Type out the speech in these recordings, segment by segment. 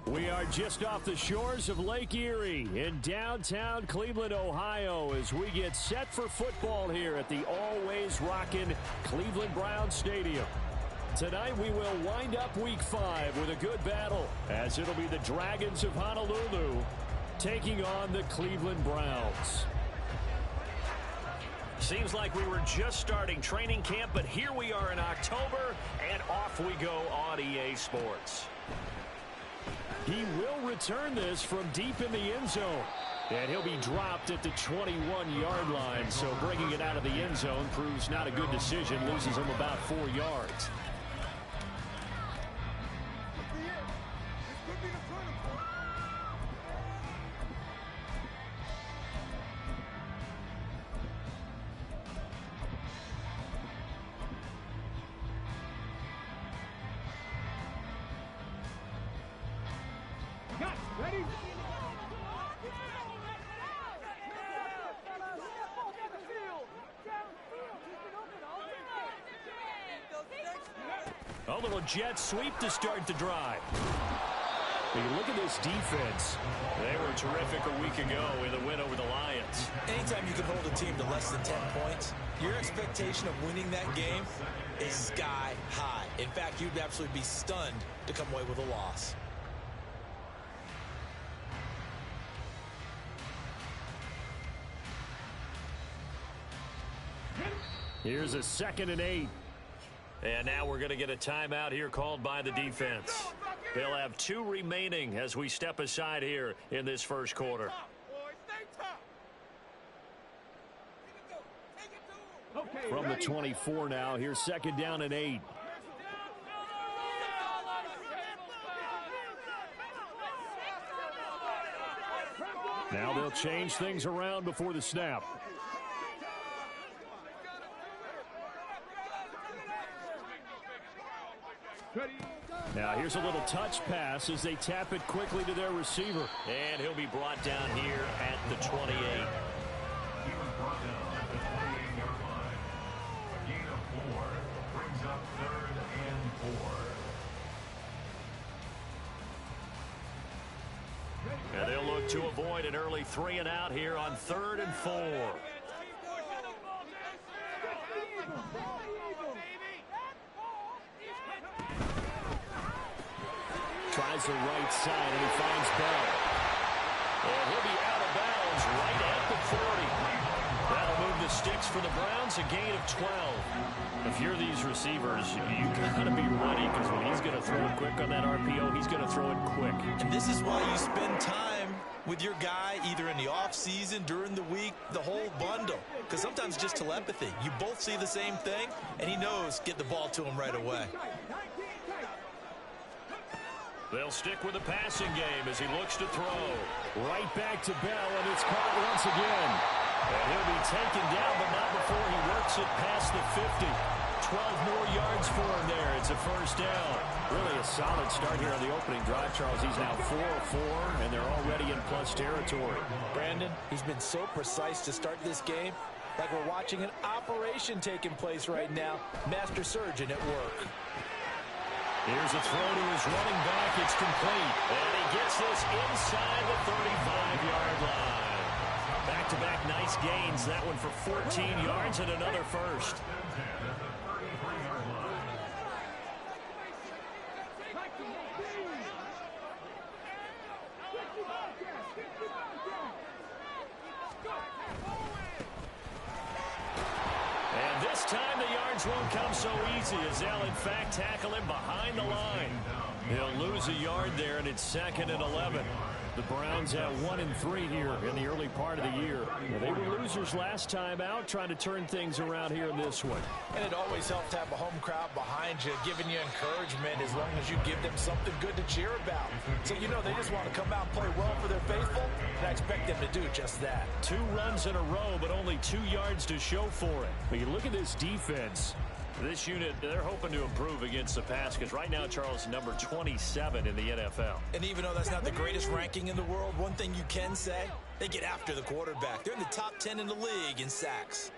We are just off the shores of Lake Erie in downtown Cleveland, Ohio, as we get set for football here at the always rockin' Cleveland Browns Stadium. Tonight we will wind up Week 5 with a good battle, as it'll be the Dragons of Honolulu taking on the Cleveland Browns. Seems like we were just starting training camp, but here we are in October, and off we go on EA Sports. He will return this from deep in the end zone. And he'll be dropped at the 21-yard line. So bringing it out of the end zone proves not a good decision. Loses him about 4 yards. Ready? A little jet sweep to start the drive. But you look at this defense. They were terrific a week ago in the win over the Lions. Anytime you can hold a team to less than 10 points, your expectation of winning that game is sky high. In fact, you'd absolutely be stunned to come away with a loss. Here's a 2nd and 8. And now we're going to get a timeout here called by the defense. They'll have 2 remaining as we step aside here in this first quarter. From the 24 now, here's 2nd down and 8. Now they'll change things around before the snap. Now here's a little touch pass as they tap it quickly to their receiver. And he'll be brought down here at the 28. And they'll look to avoid an early 3 and out here on 3rd and 4. Tries the right side, and he finds Bell. And he'll be out of bounds right at the 40. That'll move the sticks for the Browns, a gain of 12. If you're these receivers, you got to be ready, because when he's going to throw it quick on that RPO, he's going to throw it quick. And this is why you spend time with your guy either in the offseason, during the week, the whole bundle. Because sometimes just telepathy. You both see the same thing, and he knows get the ball to him right away. They'll stick with the passing game as he looks to throw. Right back to Bell, and it's caught once again. And he'll be taken down, but not before he works it past the 50. 12 more yards for him there. It's a first down. Really a solid start here on the opening drive, Charles. He's now 4 of 4, and they're already in plus territory. Brandon, he's been so precise to start this game, like we're watching an operation taking place right now. Master surgeon at work. Here's a throw to his running back. It's complete. And he gets this inside the 35-yard line. Back-to-back nice gains. That one for 14 yards and another first. And this time the yards won't come so easy as they'll, in fact, tackle him behind the line. He'll lose a yard there, and it's 2nd and 11. The Browns have 1 and 3 here in the early part of the year. They were losers last time out, trying to turn things around here in this one. And it always helps to have a home crowd behind you, giving you encouragement as long as you give them something good to cheer about. So, you know, they just want to come out and play well for their faithful, and I expect them to do just that. 2 runs in a row, but only 2 yards to show for it. But you look at this defense. This unit, they're hoping to improve against the pass because right now, Charles, number 27 in the NFL. And even though that's not the greatest ranking in the world, one thing you can say, they get after the quarterback. They're in the top 10 in the league in sacks.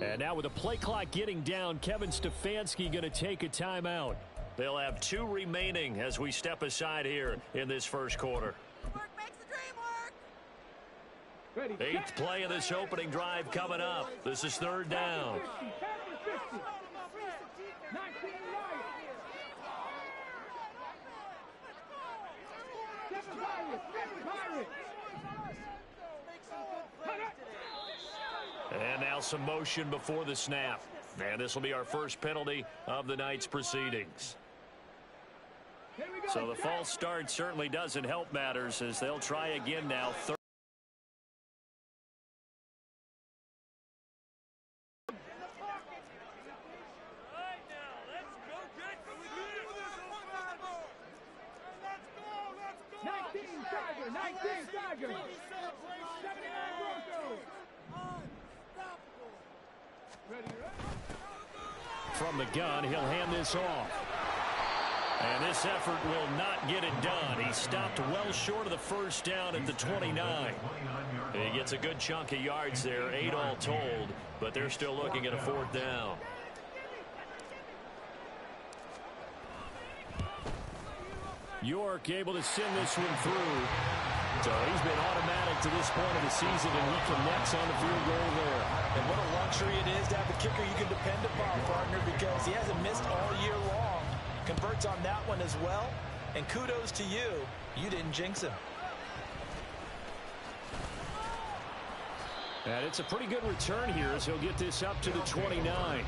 And now with the play clock getting down, Kevin Stefanski going to take a timeout. They'll have 2 remaining as we step aside here in this first quarter. Eighth play of this opening drive coming up. This is 3rd down. And now some motion before the snap. And this will be our first penalty of the night's proceedings. So the false start certainly doesn't help matters as they'll try again now. From the gun, he'll hand this off. And this effort will not get it done. He stopped well short of the first down at the 29. He gets a good chunk of yards there, 8 all told, but they're still looking at a 4th down. York able to send this one through. So he's been automatic to this point of the season, and he connects on the field goal there. And what a luxury it is to have a kicker you can depend upon, partner, because he hasn't missed all year long. Converts on that one as well. And kudos to you. You didn't jinx him. And it's a pretty good return here as he'll get this up to the 29.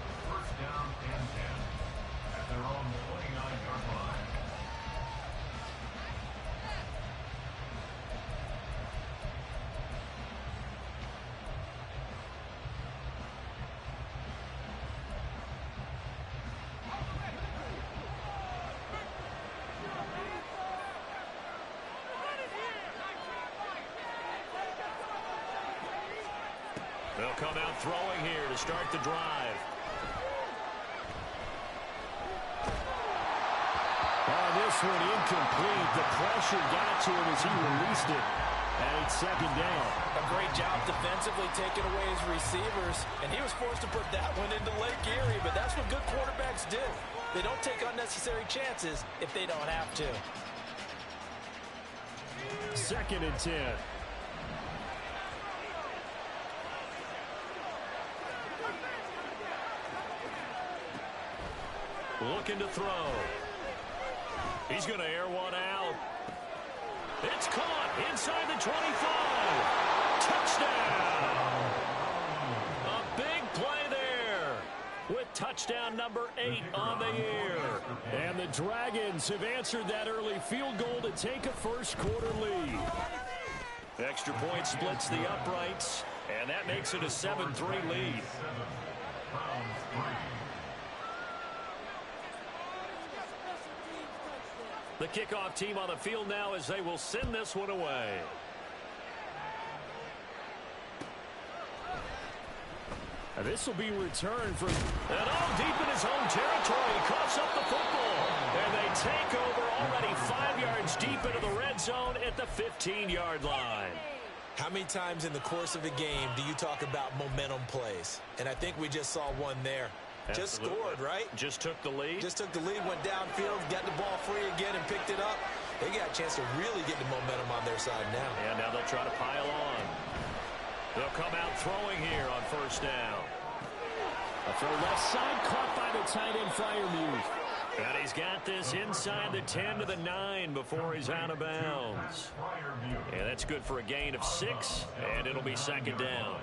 They'll come out throwing here to start the drive. This one incomplete. The pressure got to him as he released it. And it's 2nd down. A great job defensively taking away his receivers. And he was forced to put that one into Lake Erie. But that's what good quarterbacks do. They don't take unnecessary chances if they don't have to. 2nd and 10. Looking to throw. He's going to air one out. It's caught inside the 25. Touchdown. A big play there with touchdown number 8 on the year. And the Dragons have answered that early field goal to take a first quarter lead. Extra point splits the uprights, and that makes it a 7-3 lead. The kickoff team on the field now as they will send this one away. And this will be returned from... And all deep in his own territory. He coughs up the football. And they take over already 5 yards deep into the red zone at the 15-yard line. How many times in the course of a game do you talk about momentum plays? And I think we just saw one there. Absolutely. Just scored, right? Just took the lead. Just took the lead, went downfield, got the ball free again and picked it up. They got a chance to really get the momentum on their side now. And now they'll try to pile on. They'll come out throwing here on first down. A throw left side, caught by the tight end Freiermuth. And he's got this inside the 10 to the 9 before he's out of bounds. And that's good for a gain of 6, and it'll be 2nd down.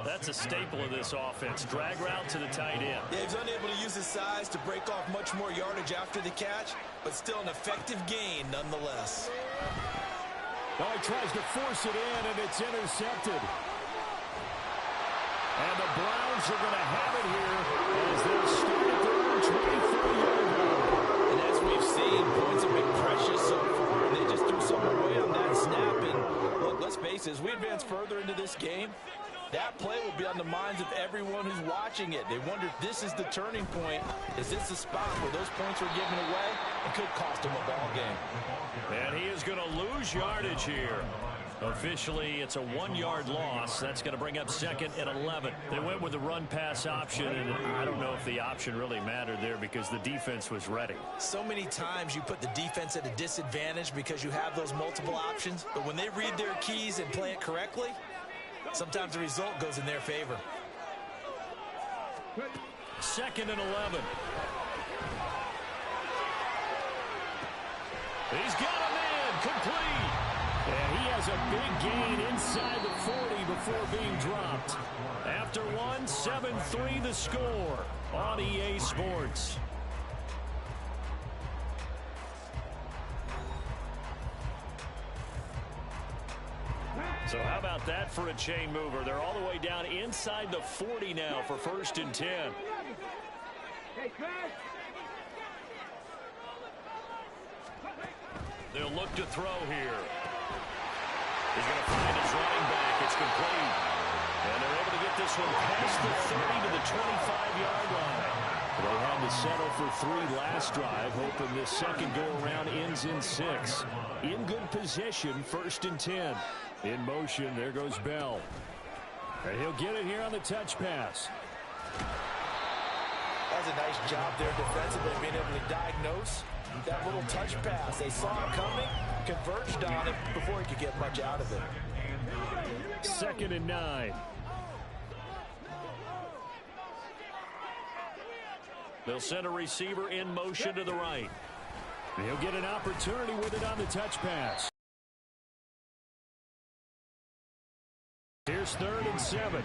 That's a staple of this offense. Drag route to the tight end. Yeah, he's unable to use his size to break off much more yardage after the catch, but still an effective gain nonetheless. Now he tries to force it in, and it's intercepted. And the Browns are going to have it here as they'll start at their own 24-yard line. And as we've seen, points have been precious so far, and they just threw some away on that snap. And look, let's face it, as we advance further into this game, that play will be on the minds of everyone who's watching it. They wonder if this is the turning point. Is this the spot where those points were given away and could cost them a ball game? And he is going to lose yardage here. Officially, it's a 1-yard loss. That's going to bring up 2nd and 11. They went with the run-pass option, and I don't know if the option really mattered there because the defense was ready. So many times you put the defense at a disadvantage because you have those multiple options, but when they read their keys and play it correctly, sometimes the result goes in their favor. 2nd and 11. He's got a man complete. And he has a big gain inside the 40 before being dropped. After one, 7-3 the score on EA Sports. So how about that for a chain mover? They're all the way down inside the 40 now for 1st and 10. They'll look to throw here. He's going to find his running back. It's complete. And they're able to get this one past the 30 to the 25-yard line. They had to settle for 3 last drive, hoping this second go-around ends in 6. In good position, 1st and 10. In motion, there goes Bell. And he'll get it here on the touch pass. That's a nice job there defensively, being able to diagnose that little touch pass. They saw it coming, converged on it before he could get much out of it. 2nd and 9. They'll send a receiver in motion to the right. He'll get an opportunity with it on the touch pass. Here's 3rd and 7.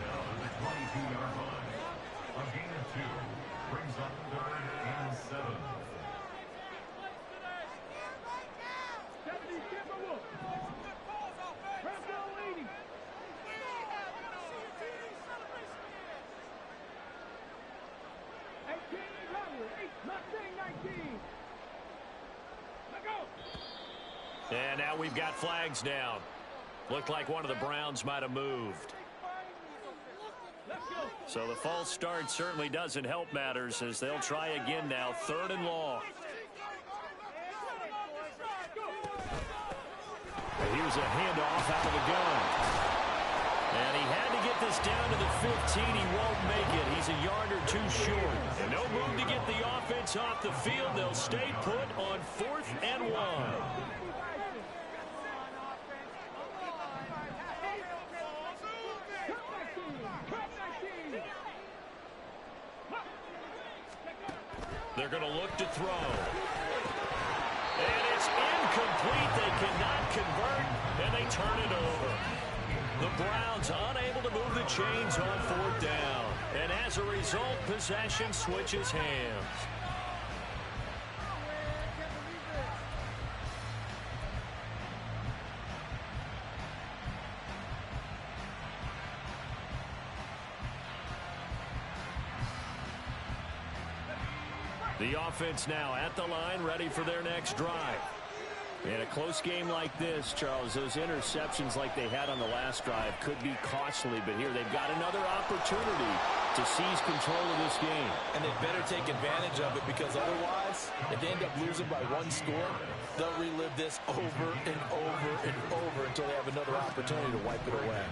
And now we've got flags down. Looked like one of the Browns might have moved. So the false start certainly doesn't help matters as they'll try again now. 3rd and long. And here's a handoff out of the gun. And he had to get this down to the 15. He won't make it. He's a yard or 2 short. And no move to get the offense off the field. They'll stay put on 4th and 1. They're going to look to throw. And it's incomplete. They cannot convert, and they turn it over. The Browns unable to move the chains on 4th down. And as a result, possession switches hands. The offense now at the line, ready for their next drive. In a close game like this, Charles, those interceptions like they had on the last drive could be costly, but here they've got another opportunity to seize control of this game. And they better take advantage of it because otherwise, if they end up losing by 1 score, they'll relive this over and over and over until they have another opportunity to wipe it away.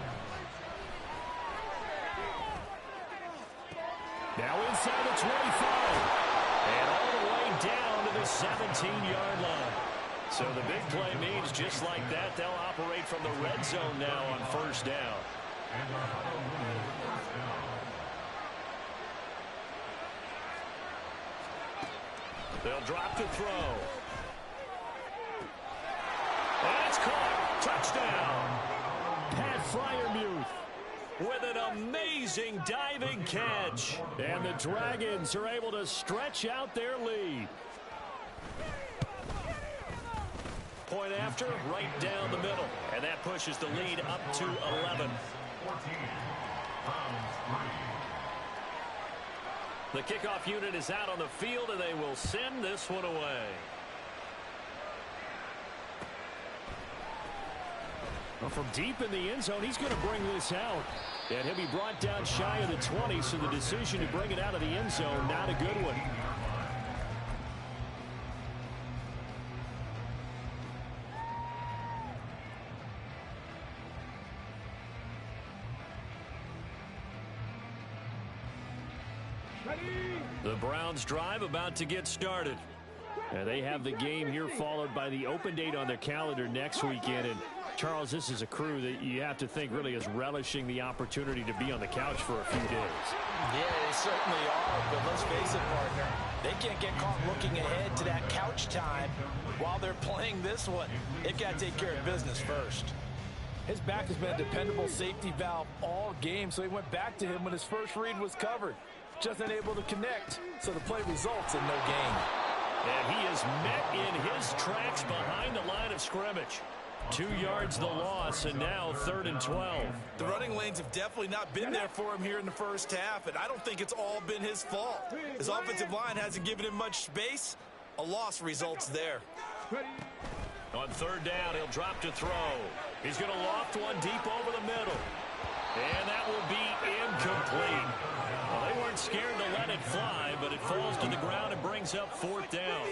Now inside the 25. And all the way down to the 17-yard line. So the big play means just like that, they'll operate from the red zone now on 1st down. They'll drop to throw. And it's caught. Touchdown. Pat Freiermuth with an amazing diving catch. And the Dragons are able to stretch out their lead. Point after, right down the middle. And that pushes the lead up to 11. The kickoff unit is out on the field, and they will send this one away. Well, from deep in the end zone, he's going to bring this out. And he'll be brought down shy of the 20, so the decision to bring it out of the end zone, not a good one. The Browns drive about to get started. And they have the game here followed by the open date on their calendar next weekend. And Charles, this is a crew that you have to think really is relishing the opportunity to be on the couch for a few days. Yeah, they certainly are, but let's face it, partner. They can't get caught looking ahead to that couch time while they're playing this one. They've got to take care of business first. His back has been a dependable safety valve all game, so he went back to him when his first read was covered. Just unable to connect, so the play results in no gain. And he is met in his tracks behind the line of scrimmage. 2 yards the loss, and now 3rd and 12. The running lanes have definitely not been there for him here in the first half, and I don't think it's all been his fault. His offensive line hasn't given him much space. A loss results there. On 3rd down, he'll drop to throw. He's going to loft one deep over the middle. And that will be incomplete. Well, they weren't scared to let it fly, but it falls to the ground and brings up 4th down.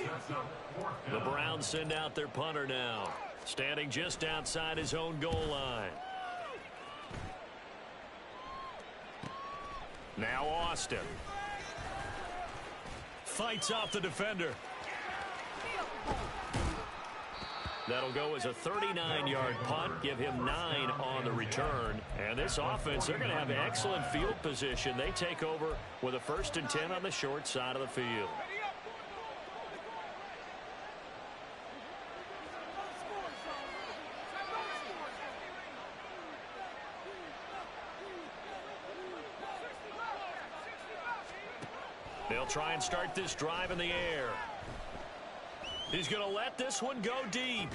The Browns send out their punter now, standing just outside his own goal line. Now Austin. Fights off the defender. That'll go as a 39-yard punt, give him 9 on the return. And this offense, they're going to have excellent field position. They take over with a 1st and 10 on the short side of the field. They'll try and start this drive in the air. He's going to let this one go deep.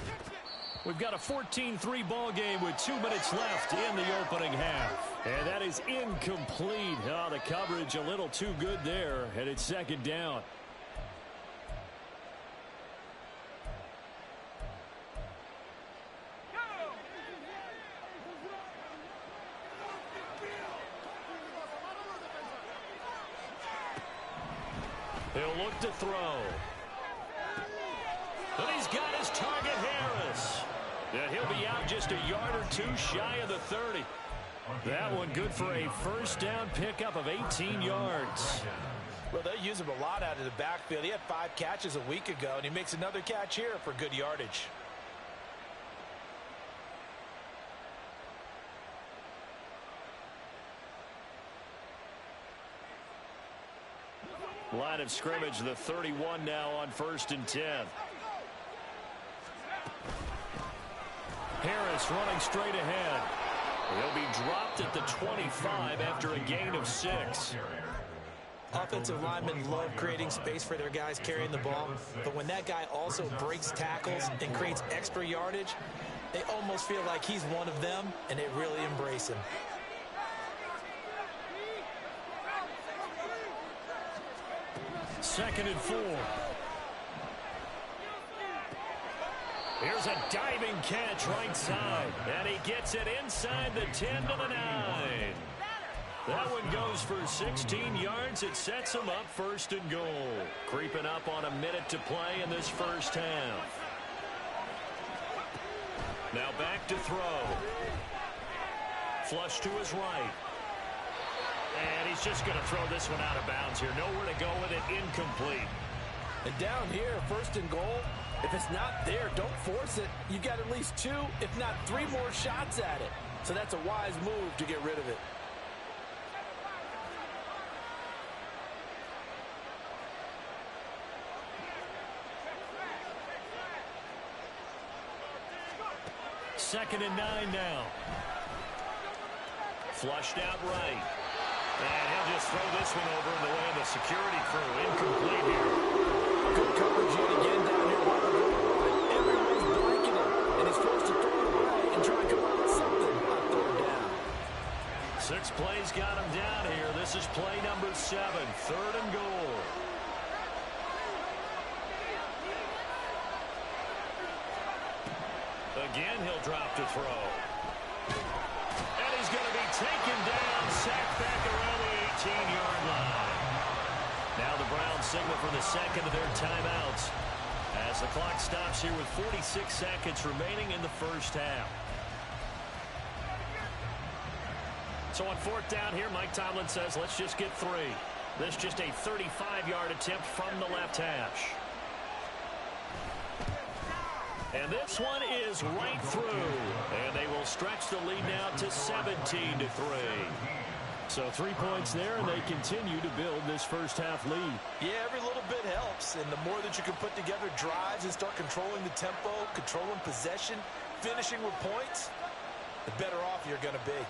We've got a 14-3 ball game with 2 minutes left in the opening half. And that is incomplete. Oh, the coverage a little too good there, and it's 2nd down. He'll look to throw. And he's got his target, Harris. And he'll be out just a yard or 2 shy of the 30. That one good for a 1st down pickup of 18 yards. Well, they use him a lot out of the backfield. He had 5 catches a week ago, and he makes another catch here for good yardage. Line of scrimmage, the 31 now on 1st and 10. Harris running straight ahead. He'll be dropped at the 25 after a gain of 6. Offensive linemen love creating space for their guys carrying the ball, but when that guy also breaks tackles and creates extra yardage, they almost feel like he's one of them, and they really embrace him. Second and 4. Here's a diving catch right side, and he gets it inside the 10 to the 9. That one goes for 16 yards. It sets him up 1st and goal. Creeping up on a minute to play in this first half. Now back to throw. Flush to his right. And he's just going to throw this one out of bounds here. Nowhere to go with it. Incomplete. And down here, 1st and goal, if it's not there, don't force it. You've got at least 2, if not 3 more shots at it. So that's a wise move to get rid of it. Second and 9 now. Flushed out right. And he'll just throw this one over in the way of the security crew. Incomplete here. Good coverage yet again down here by the goal line. Everyone's blanking him, and he's forced to throw it away and try and come up with something on 3rd down. 6 plays got him down here. This is play number 7. 3rd and goal. Again, he'll drop to throw. And he's going to be taken down, sacked back around the 18-yard line. Now the Browns signal for the second of their timeouts as the clock stops here with 46 seconds remaining in the first half. So on 4th down here, Mike Tomlin says, let's just get 3. This just a 35-yard attempt from the left hash. And this one is right through. And they will stretch the lead now to 17-3. So 3 points there, and they continue to build this first half lead. Yeah, every little bit helps. And the more that you can put together drives and start controlling the tempo, controlling possession, finishing with points, the better off you're going to be.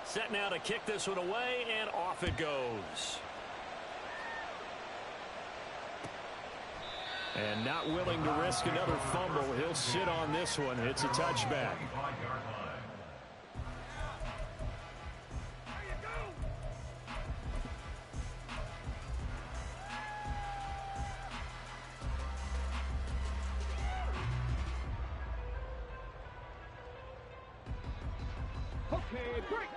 Set now to kick this one away, and off it goes. And not willing to risk another fumble. He'll sit on this one. It's a touchback.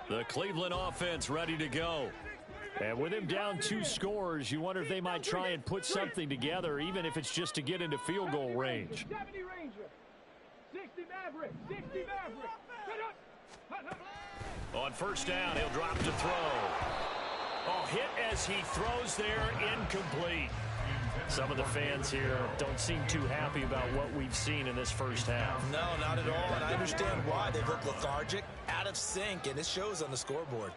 The Cleveland offense ready to go. And with him down 2 scores, you wonder if they might try and put something together, even if it's just to get into field goal range. 70 Ranger, 60 Maverick, 60 Maverick. On first down, he'll drop to throw. Oh, hit as he throws there, incomplete. Some of the fans here don't seem too happy about what we've seen in this first half. No, not at all, and I understand why. They've looked lethargic, out of sync, and it shows on the scoreboard.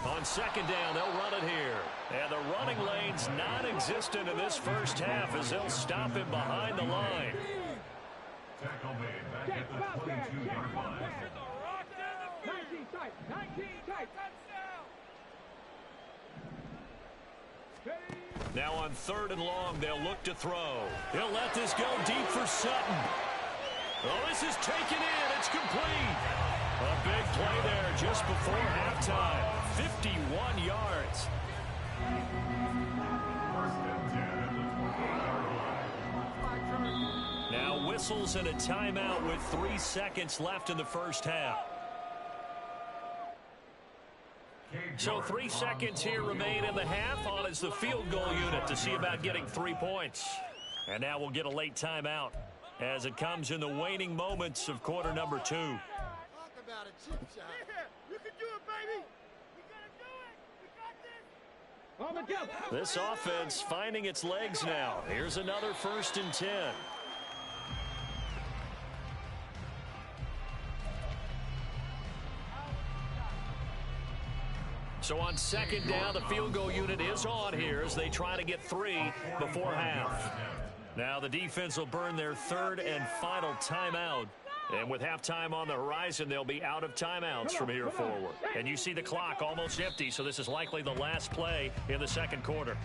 On second down, they'll run it here. And the running lane's non-existent in this first half as they'll stop him behind the line. Tackle made back at the 22-yard line. 19 tight, 19 tight. Now on third and long, they'll look to throw. He'll let this go deep for Sutton. Oh, this is taken in. It's complete. A big play there just before halftime. 51 yards. First and 10 at the 28-yard line. Now whistles and a timeout with 3 seconds left in the first half. So 3 seconds here remain in the half. On is the field goal unit to see about getting 3 points. And now we'll get a late timeout as it comes in the waning moments of quarter number 2. Talk about a chip shot. Yeah, you can do it, baby. We gotta do it. We got this. This offense finding its legs now. Here's another first and 10. So on second down, the field goal unit is on here as they try to get 3 before half. Now the defense will burn their third and final timeout. And with halftime on the horizon, they'll be out of timeouts from here forward. And you see the clock almost empty, so this is likely the last play in the second quarter.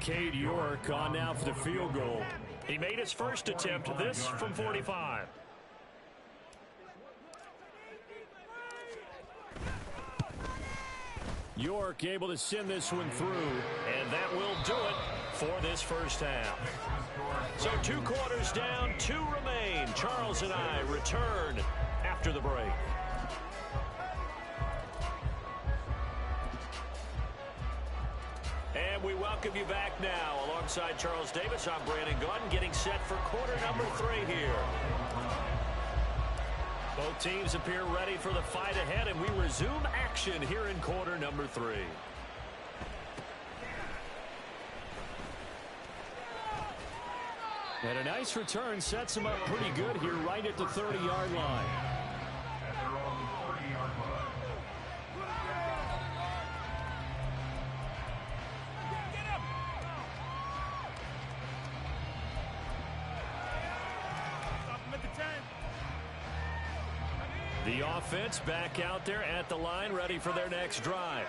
Cade York on now for the field goal. He made his first attempt, this from 45. York able to send this one through. And that will do it for this first half. So 2 quarters down, 2 remain. Charles and I return after the break. And we welcome you back now. Alongside Charles Davis, I'm Brandon Gunn, getting set for quarter number 3 here. Both teams appear ready for the fight ahead, and we resume action here in quarter number 3. And a nice return sets him up pretty good here right at the 30-yard line. At their own 30-yard line. The offense back out there at the line, ready for their next drive.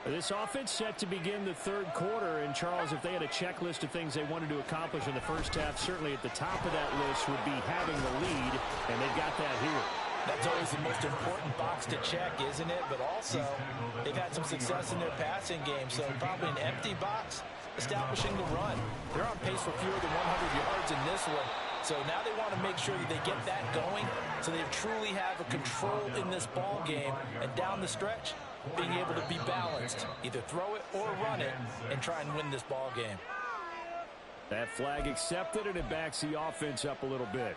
This offense set to begin the third quarter. And, Charles, if they had a checklist of things they wanted to accomplish in the first half, certainly at the top of that list would be having the lead, and they've got that here. That's always the most important box to check, isn't it? But also, they've had some success in their passing game, so probably an empty box, establishing the run. They're on pace for fewer than 100 yards in this one, so now they want to make sure that they get that going so they truly have a control in this ball game, and down the stretch, being able to be balanced, either throw it or run it, and try and win this ball game. That flag accepted, and it backs the offense up a little bit.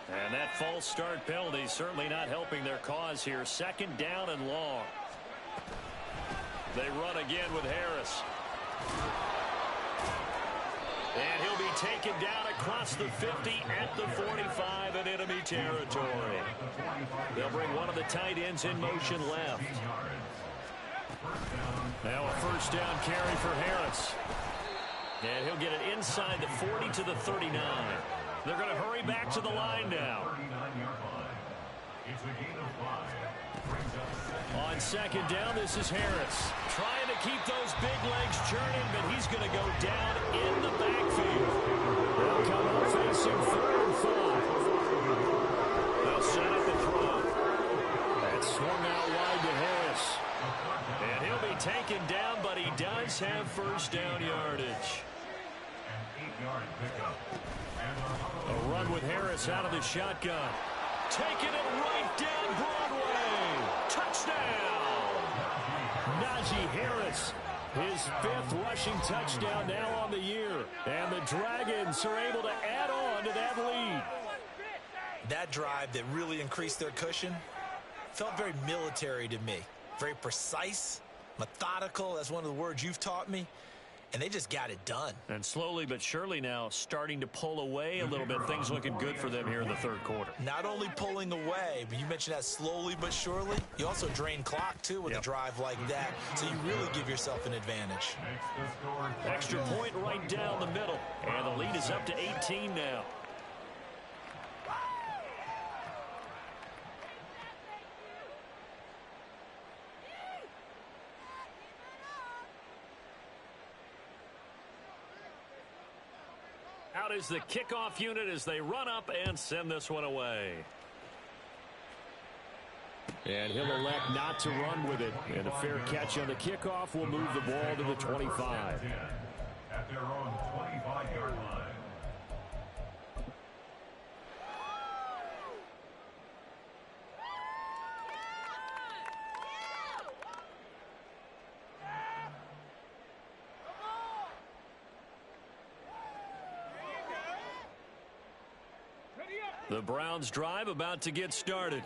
And that false start penalty certainly not helping their cause here. Second down and long. They run again with Harris. And he'll be taken down across the 50 at the 45 in enemy territory. They'll bring one of the tight ends in motion left. Now a first down carry for Harris. And he'll get it inside the 40 to the 39. They're going to hurry back to the line now. On second down, this is Harris. Trying to keep those big legs churning, but he's going to go down in the backfield. They'll come up facing 3rd and 5. They'll set up the throw. That's swung out wide to Harris. And he'll be taken down, but he does have first down yardage. A run with Harris out of the shotgun. Taking it right down Broadway. Touchdown! Najee Harris, his 5th rushing touchdown now on the year. And the Dragons are able to add on to that lead. That drive that really increased their cushion felt very military to me. Very precise, methodical. That's one of the words you've taught me. And they just got it done. And slowly but surely now starting to pull away a little bit. Things looking good for them here in the 3rd quarter. Not only pulling away, but you mentioned that slowly but surely. You also drain clock, too, with a drive like that. So you really give yourself an advantage. Extra point right down the middle. And the lead is up to 18 now. Out is the kickoff unit as they run up and send this one away. And he'll elect not to run with it. And a fair catch on the kickoff will move the ball to the 25. At their own 25-yard line. The Browns drive about to get started.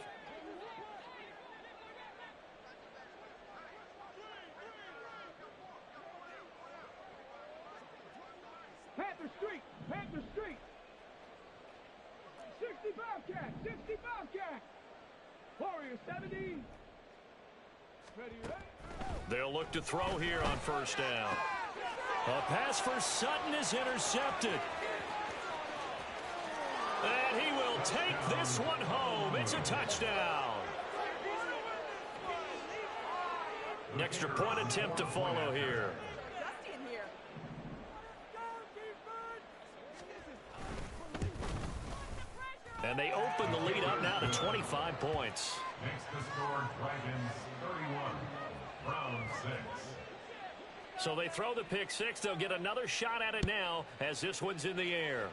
Panther Street, Panther Street. 60 Bobcat, 60 Bobcat. Warrior 70. Ready, right? They'll look to throw here on first down. A pass for Sutton is intercepted. And he will take this one home. It's a touchdown. An extra point attempt to follow here. And they open the lead up now to 25 points. Makes the score Dragons 31, round 6. So they throw the pick six. They'll get another shot at it now as this one's in the air.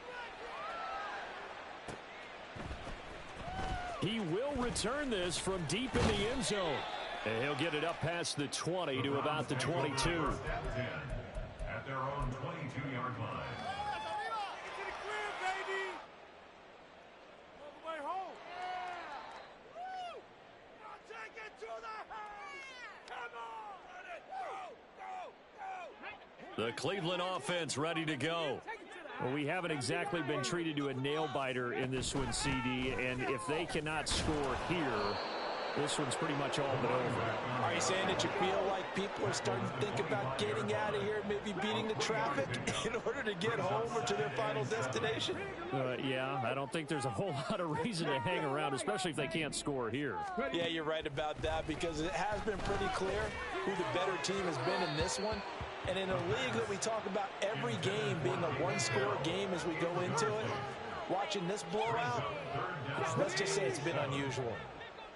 He will return this from deep in the end zone. And he'll get it up past the 20 to about the 22. At their own 22-yard line. The Cleveland offense ready to go. Well, we haven't exactly been treated to a nail-biter in this one, CD, and if they cannot score here, this one's pretty much all but over. Are you saying that you feel like people are starting to think about getting out of here, maybe beating the traffic in order to get home or to their final destination? Yeah, I don't think there's a whole lot of reason to hang around, especially if they can't score here. Yeah, you're right about that, because it has been pretty clear who the better team has been in this one. And in a league that we talk about every game being a one-score game as we go into it, watching this blowout, let's just say it's been unusual.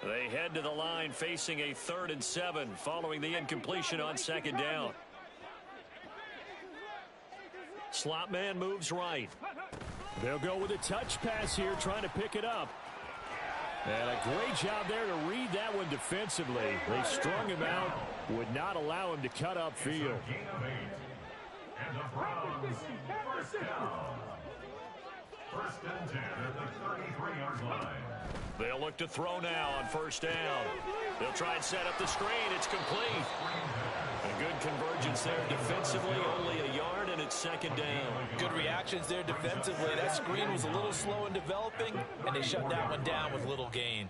They head to the line facing a 3rd and 7 following the incompletion on 2nd down. Slot man moves right. They'll go with a touch pass here, trying to pick it up. And a great job there to read that one defensively. They strung him out, would not allow him to cut upfield. And the Browns, first down. 1st and 10 at the 33-yard line. They'll look to throw now on 1st down. They'll try and set up the screen. It's complete. A good convergence there defensively, only a yard, and it's 2nd down. Good reactions there defensively. That screen was a little slow in developing, and they shut that one down with little gain.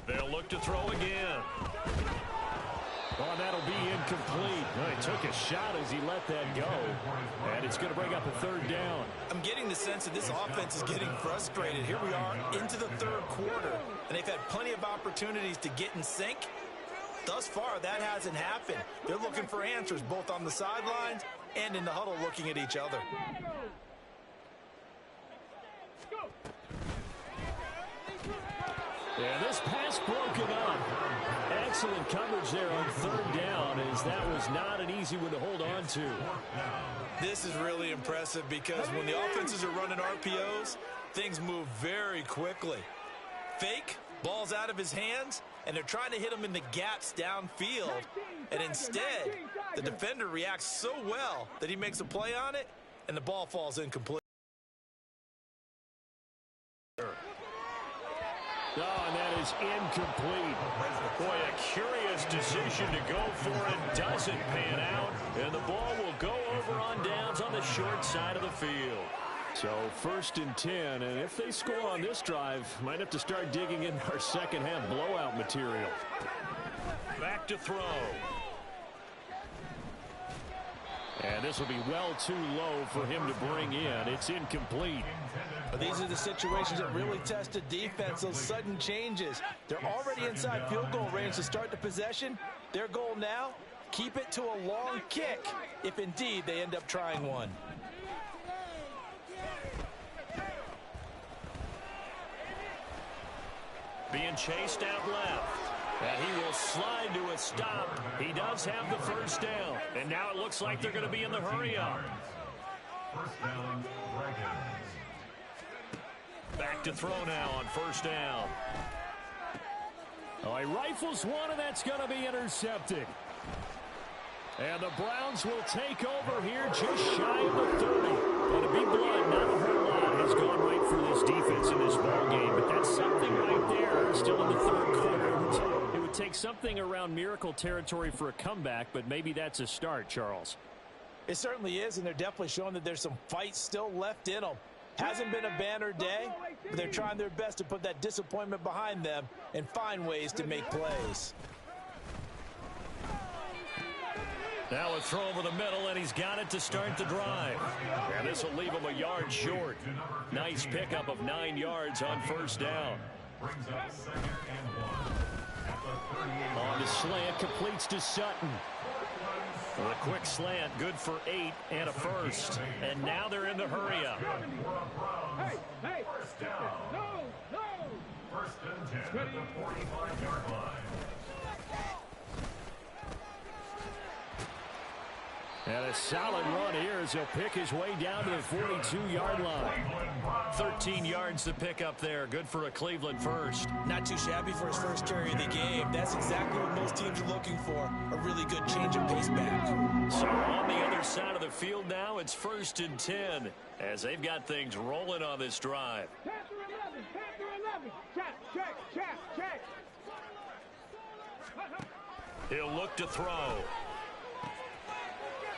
They'll look to throw again. Oh, that'll be incomplete. No, he took a shot as he let that go. And it's going to bring up a 3rd down. I'm getting the sense that this offense is getting frustrated. Here we are into the 3rd quarter, and they've had plenty of opportunities to get in sync. Thus far, that hasn't happened. They're looking for answers both on the sidelines and in the huddle looking at each other. Yeah, this pass broken up. Excellent coverage there on 3rd down, as that was not an easy one to hold on to. This is really impressive because when the offenses are running RPOs, things move very quickly. Fake, ball's out of his hands, and they're trying to hit him in the gaps downfield. And instead, the defender reacts so well that he makes a play on it, and the ball falls incomplete. Oh, and that is incomplete. Boy, a curious decision to go for it. Doesn't pan out. And the ball will go over on downs on the short side of the field. So 1st and 10. And if they score on this drive, might have to start digging in our second half blowout material. Back to throw. And this will be well too low for him to bring in. It's incomplete. But these are the situations that really test a defense, those sudden changes. They're already inside field goal range to start the possession. Their goal now, keep it to a long kick, if indeed they end up trying one. Being chased out left. And he will slide to a stop. He does have the 1st down. And now it looks like they're going to be in the hurry-up. 1st down, Dragons. Back to throw now on 1st down. Oh, he rifles one, and that's going to be intercepted. And the Browns will take over here just shy of the 30. And to be blunt, not a whole lot has gone right for this defense in this ballgame. But that's something right there, still in the 3rd quarter. It would take something around miracle territory for a comeback, but maybe that's a start, Charles. It certainly is, and they're definitely showing that there's some fight still left in them. Hasn't been a banner day, but they're trying their best to put that disappointment behind them and find ways to make plays. Now a throw over the middle, and he's got it to start the drive. And this will leave him a yard short. Nice pickup of 9 yards on 1st down. Brings up 2nd and 1 at the 38. On the slant, completes to Sutton. Well, a quick slant, good for 8 and a 1st. And now they're in the hurry-up. Hey, hey. 1st down. No. 1st and 10 at the 45-yard line. And a solid run here as he'll pick his way down to the 42-yard line. 13 yards to pick up there. Good for a Cleveland 1st. Not too shabby for his first carry of the game. That's exactly what most teams are looking for, a really good change of pace back. So on the other side of the field now, it's 1st and 10 as they've got things rolling on this drive. Panther 11. Check. He'll look to throw.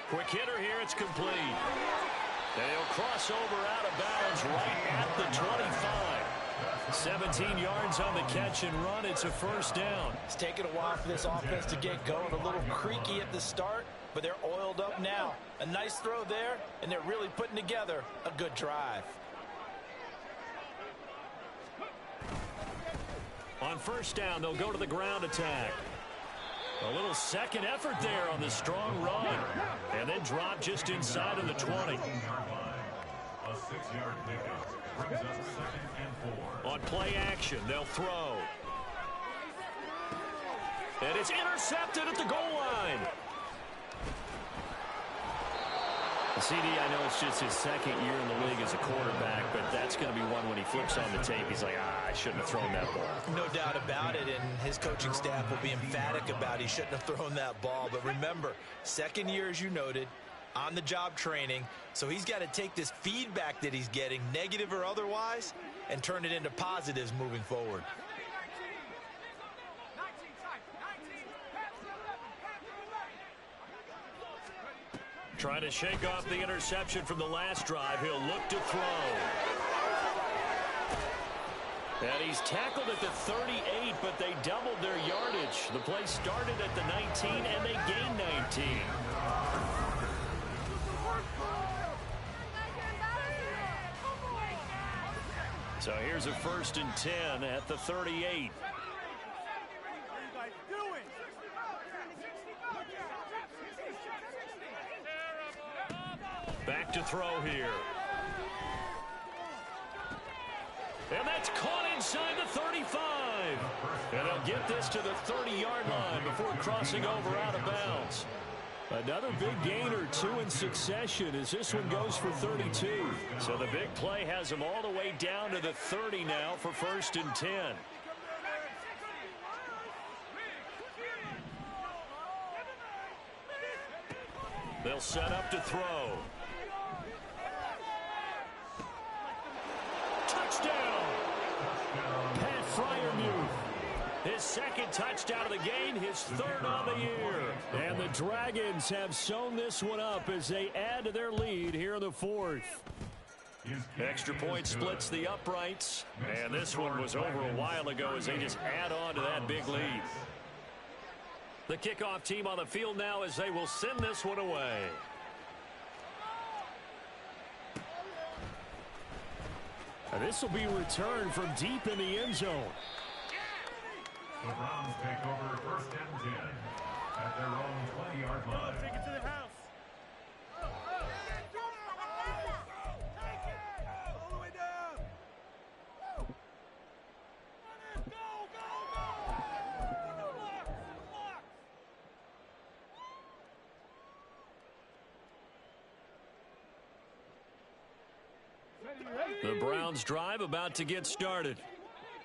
Quick hitter here, it's complete. And he'll cross over out of bounds right at the 25. 17 yards on the catch and run. It's a 1st down. It's taken a while for this offense to get going. A little creaky at the start, but they're oiled up now. A nice throw there, and they're really putting together a good drive. On 1st down, they'll go to the ground attack. A little second effort there on the strong run. And then drop just inside of the 20. A 6-yard pickup brings up 2nd and 4. On play action, they'll throw. And it's intercepted at the goal line. CD, I know it's just his second year in the league as a quarterback, but that's going to be one when he flips on the tape. He's like, I shouldn't have thrown that ball. No doubt about it, and his coaching staff will be emphatic about he shouldn't have thrown that ball. But remember, second year, as you noted, on-the-job training, so he's got to take this feedback that he's getting, negative or otherwise, and turn it into positives moving forward. Trying to shake off the interception from the last drive. He'll look to throw. And he's tackled at the 38, but they doubled their yardage. The play started at the 19, and they gained 19. So here's a 1st and 10 at the 38. Back to throw here. And that's caught inside the 35. And they'll get this to the 30-yard line before crossing over out of bounds. Another big gain or 2 in succession as this one goes for 32. So the big play has them all the way down to the 30 now for 1st and 10. They'll set up to throw. Touchdown! Pat Fryermuth. His 2nd touchdown of the game, his 3rd on the year. And the Dragons have sewn this one up as they add to their lead here in the 4th. Extra point splits the uprights. And this one was over a while ago as they just add on to that big lead. The kickoff team on the field now as they will send this one away. And this will be returned from deep in the end zone. The Browns take over 1st and 10 at their own 20-yard line. Take it to the house. All the way down. Go, The Browns drive about to get started.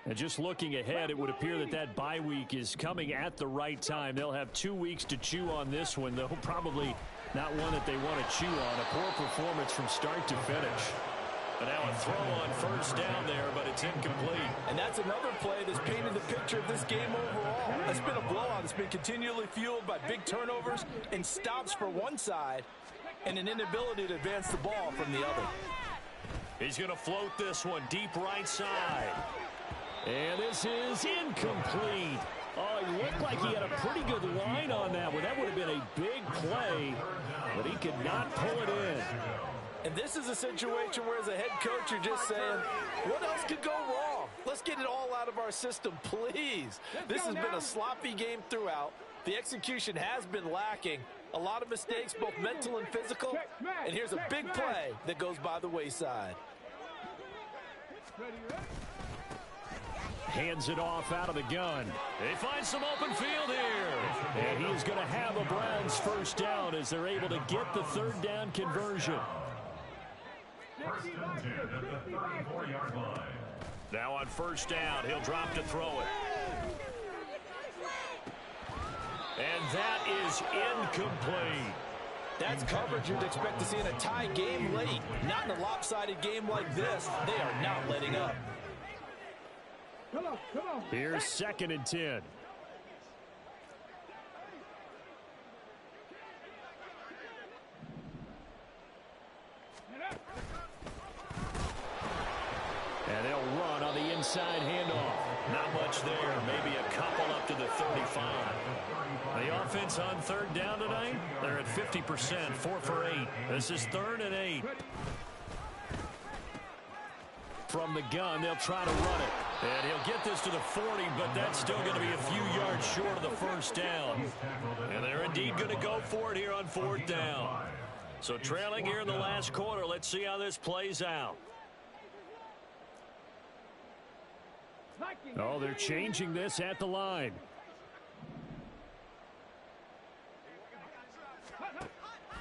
And just looking ahead, it would appear that that bye week is coming at the right time. They'll have 2 weeks to chew on this one, though probably not one that they want to chew on. A poor performance from start to finish. And now a throw on 1st down there, but it's incomplete. And that's another play that's painted the picture of this game overall. It's been a blowout. It's been continually fueled by big turnovers and stops for one side and an inability to advance the ball from the other. He's going to float this one deep right side. And this is incomplete. Oh, he looked like he had a pretty good line on that one. That would have been a big play, but he could not pull it in. And this is a situation where as a head coach you're just saying, what else could go wrong? Let's get it all out of our system, please. This has been a sloppy game throughout. The execution has been lacking. A lot of mistakes, both mental and physical. And here's a big play that goes by the wayside. Hands it off out of the gun. They find some open field here. And he is going to have a Browns 1st down as they're able to get the 3rd down conversion. 1st and 10 at the 34-yard line. Now on 1st down, he'll drop to throw it. And that is incomplete. That's coverage you'd expect to see in a tie game late. Not in a lopsided game like this. They are not letting up. Come on, come on. Here's 2nd and 10. And they'll run on the inside handoff. Not much there. Maybe a couple up to the 35. The offense on 3rd down tonight, they're at 50%, 4 for 8. This is 3rd and 8. From the gun, they'll try to run it. And he'll get this to the 40, but that's still going to be a few yards short of the first down. And they're indeed going to go for it here on 4th down. So trailing here in the last quarter. Let's see how this plays out. Oh, they're changing this at the line.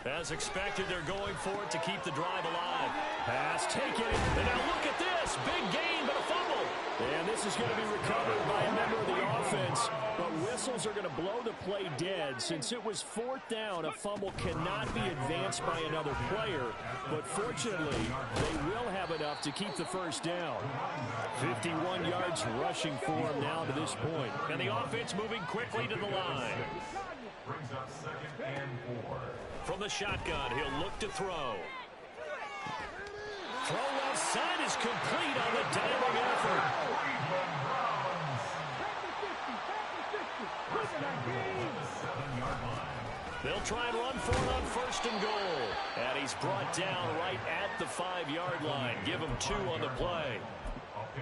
As expected, they're going for it to keep the drive alive. Pass taken. And now look at this. Big gain, but a fumble. And this is going to be recovered by a member of the offense. But whistles are going to blow the play dead. Since it was 4th down, a fumble cannot be advanced by another player. But fortunately, they will have enough to keep the first down. 51 yards rushing for him now to this point. And the offense moving quickly to the line. Brings up 2nd and 4. From the shotgun, he'll look to throw. Throw left side is complete on the diving effort. They'll try and run for it on 1st and goal. And he's brought down right at the 5-yard line. Give him 2 on the play.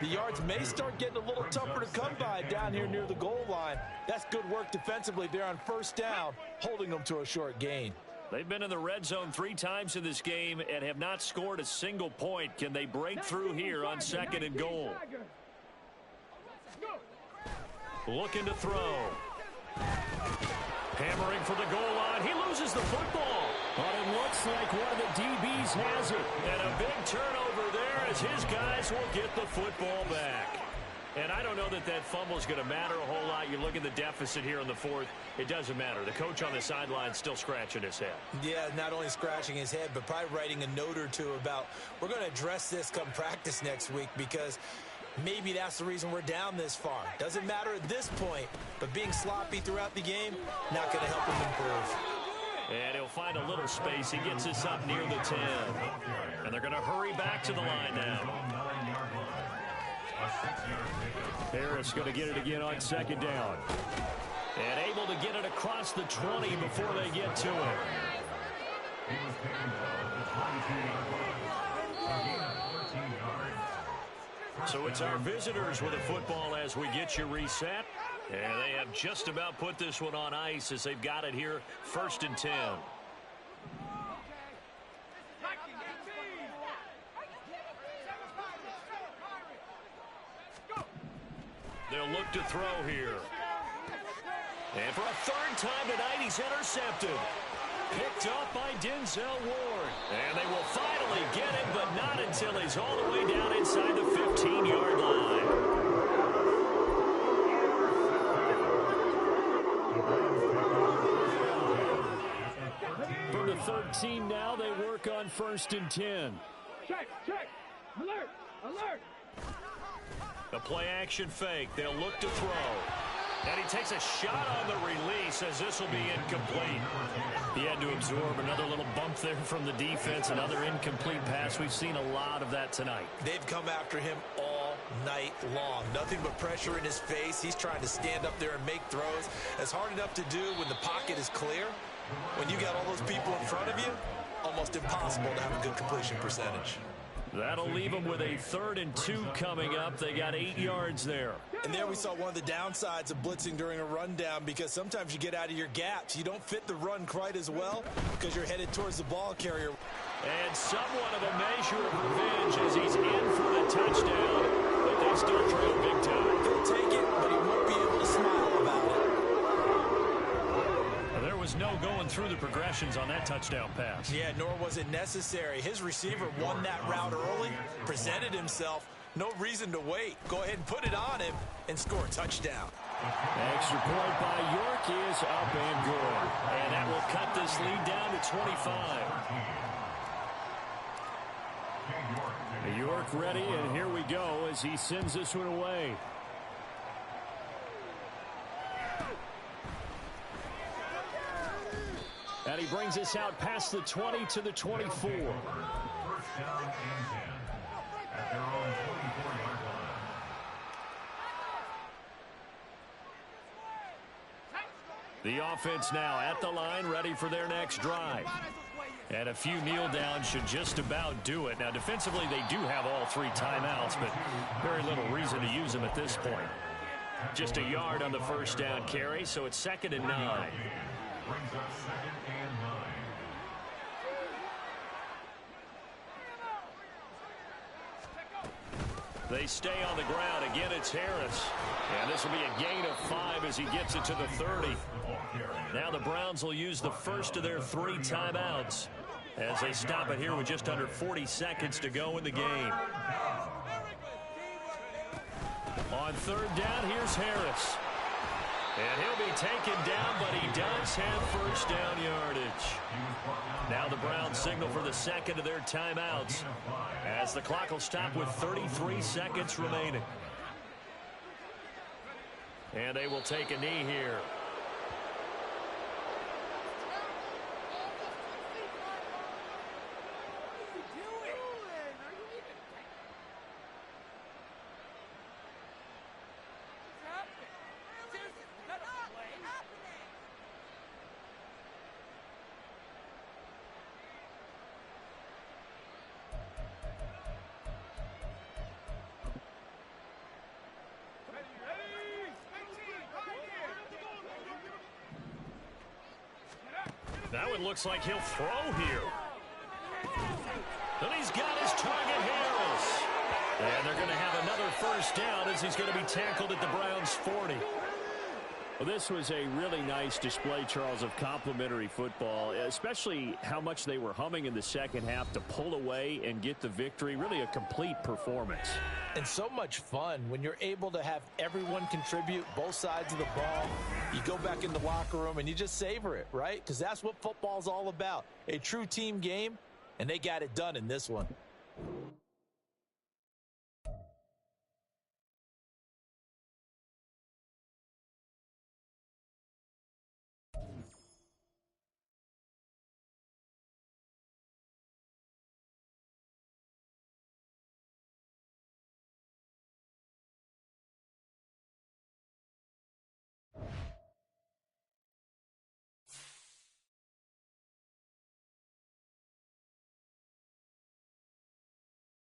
The yards may start getting a little tougher to come by down here near the goal line. That's good work defensively there on 1st down, holding them to a short gain. They've been in the red zone 3 times in this game and have not scored a single point. Can they break through here on 2nd and goal? Looking to throw. Hammering for the goal line. He loses the football. But it looks like one of the DBs has it. And a big turnover there as his guys will get the football back. And I don't know that that fumble is going to matter a whole lot. You look at the deficit here in the 4th. It doesn't matter. The coach on the sideline still scratching his head. Yeah, not only scratching his head, but probably writing a note or two about we're going to address this come practice next week because maybe that's the reason we're down this far. Doesn't matter at this point, but being sloppy throughout the game, not going to help him improve. And he'll find a little space. He gets this up near the 10. And they're going to hurry back to the line now. Harris going to get it again on 2nd down. And able to get it across the 20 before they get to it. So it's our visitors with the football as we get you reset. And they have just about put this one on ice as they've got it here 1st and 10. They'll look to throw here. And for a 3rd time tonight, he's intercepted. Picked up by Denzel Ward. And they will finally get him, but not until he's all the way down inside the 15-yard line. From the 13 now, they work on 1st and 10. Check. Alert. A play-action fake. They'll look to throw. And he takes a shot on the release as this will be incomplete. He had to absorb another little bump there from the defense, another incomplete pass. We've seen a lot of that tonight. They've come after him all night long. Nothing but pressure in his face. He's trying to stand up there and make throws. It's hard enough to do when the pocket is clear. When you got all those people in front of you, almost impossible to have a good completion percentage. That'll leave them with a 3rd and 2 coming up. They got 8 yards there. And there we saw one of the downsides of blitzing during a rundown because sometimes you get out of your gaps. You don't fit the run quite as well because you're headed towards the ball carrier. And somewhat of a measure of revenge as he's in for the touchdown, but they still trail big time. He'll take it, but he won't be able to smile about it. There was no going through the progressions on that touchdown pass. Yeah, nor was it necessary. His receiver won that route early, presented himself. No reason to wait. Go ahead and put it on him and score a touchdown. Extra point by York is up and good. And that will cut this lead down to 25. York ready, and here we go as he sends this one away. And he brings us out past the 20 to the 24. 1st down and 10 at their own 24-yard line. The offense now at the line, ready for their next drive. And a few kneel downs should just about do it. Now, defensively, they do have all 3 timeouts, but very little reason to use them at this point. Just a yard on the first down carry, so it's 2nd and 9. Brings up 2nd and 9. They stay on the ground. Again, it's Harris. And this will be a gain of 5 as he gets it to the 30. Now the Browns will use the first of their 3 timeouts as they stop it here with just under 40 seconds to go in the game. On 3rd down, here's Harris. And he'll be taken down, but he does have first down yardage. Now the Browns signal for the 2nd of their timeouts as the clock will stop with 33 seconds remaining. And they will take a knee here. That one looks like he'll throw here. And he's got his target, Harris. And they're going to have another first down as he's going to be tackled at the Browns' 40. Well, this was a really nice display, Charles, of complimentary football, especially how much they were humming in the second half to pull away and get the victory. Really a complete performance. And so much fun when you're able to have everyone contribute, both sides of the ball. You go back in the locker room and you just savor it, right? Because that's what football's all about. A true team game, and they got it done in this one.